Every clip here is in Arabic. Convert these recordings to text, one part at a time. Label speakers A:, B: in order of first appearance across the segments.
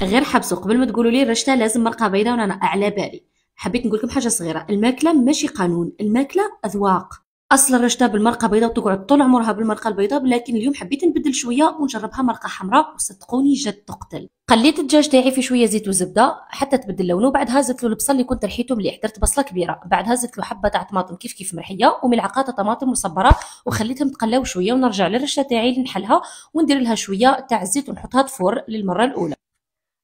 A: غير حبسوا قبل ما تقولوا لي الرشته لازم مرقه بيضاء وانا على بالي. حبيت نقول لكم حاجه صغيره، الماكله ماشي قانون، الماكله اذواق. اصل الرشته بالمرقه بيضاء وتقعد طول عمرها بالمرقه البيضاء، لكن اليوم حبيت نبدل شويه ونجربها مرقه حمراء، وصدقوني جد تقتل. قليت الدجاج تاعي في شويه زيت وزبده حتى تبدل لونه، بعدها زدت له البصل اللي كنت رحيته مليح، درت بصله كبيره، بعدها زدت له حبه تاع طماطم كيف مرحيه وملعقه تاع طماطم مصبره، وخليتهم تقلاو شويه، ونرجع للرشه تاعي اللي نحلها وندير لها شويه تاع الزيت ونحطها تفور للمره الاولى.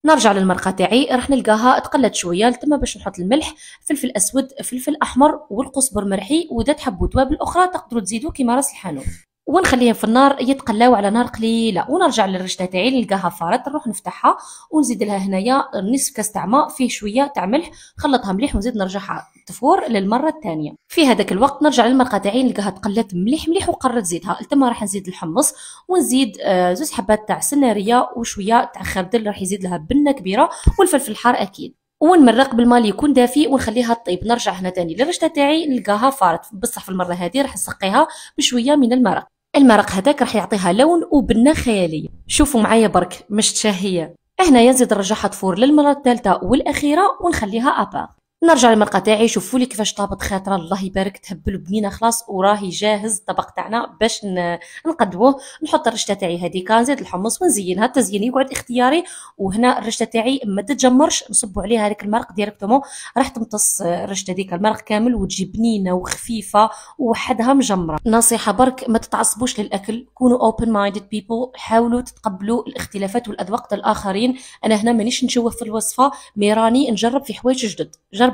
A: نرجع للمرقه تاعي، راح نلقاها تقلت شويه تما باش نحط الملح، فلفل اسود، فلفل احمر، والقزبر مرحي، واذا تحبوا توابل اخرى تقدروا تزيدوا كيما راس الحانوت، ونخليهم في النار يتقلاو على نار قليله. ونرجع للرشته تاعي نلقاها فارت، نروح نفتحها ونزيد لها هنايا نصف كاس تاع ماء فيه شويه تاع ملح، خلطها مليح ونزيد نرجعها تفور للمره الثانيه. في هذاك الوقت نرجع للمرقه تاعي نلقاها تقلت مليح وقررت زيتها، تما راح نزيد الحمص، ونزيد زوج حبات تاع سناريه وشويه تاع خردل راح يزيد لها بنه كبيره، والفلفل الحار اكيد، ونمرق بالماء اللي يكون دافي ونخليها تطيب. نرجع هنا تاني للرشته تاعي نلقاها فارت، بصح في المره هذه راح نسقيها بشويه من المرق. المرق هذاك راح يعطيها لون وبنه خياليه. شوفوا معايا برك مش تشهيه. هنايا نزيد نرجعها تفور للمره الثالثه والاخيره ونخليها ابار. نرجع للمرقه تاعي، شوفوا لي كيفاش طابت خاطره الله يبارك، تهبل بنينه خلاص وراهي جاهز الطبق تاعنا باش نقدموه. نحط الرشته تاعي هذيك، نزيد الحمص ونزينها، التزيين يقعد اختياري. وهنا الرشته تاعي ما تتجمرش، نصبوا عليها هذيك المرق ديريكتومون، راح تمتص الرشته ديك المرق كامل وتجي بنينه وخفيفه وحدها مجمره. نصيحه برك، ما تتعصبوش للاكل، كونوا open minded people، حاولوا تتقبلوا الاختلافات والاذواق الاخرين. انا هنا مانيش نشوه في الوصفه، مي راني نجرب في حوايج جدد، جربوها.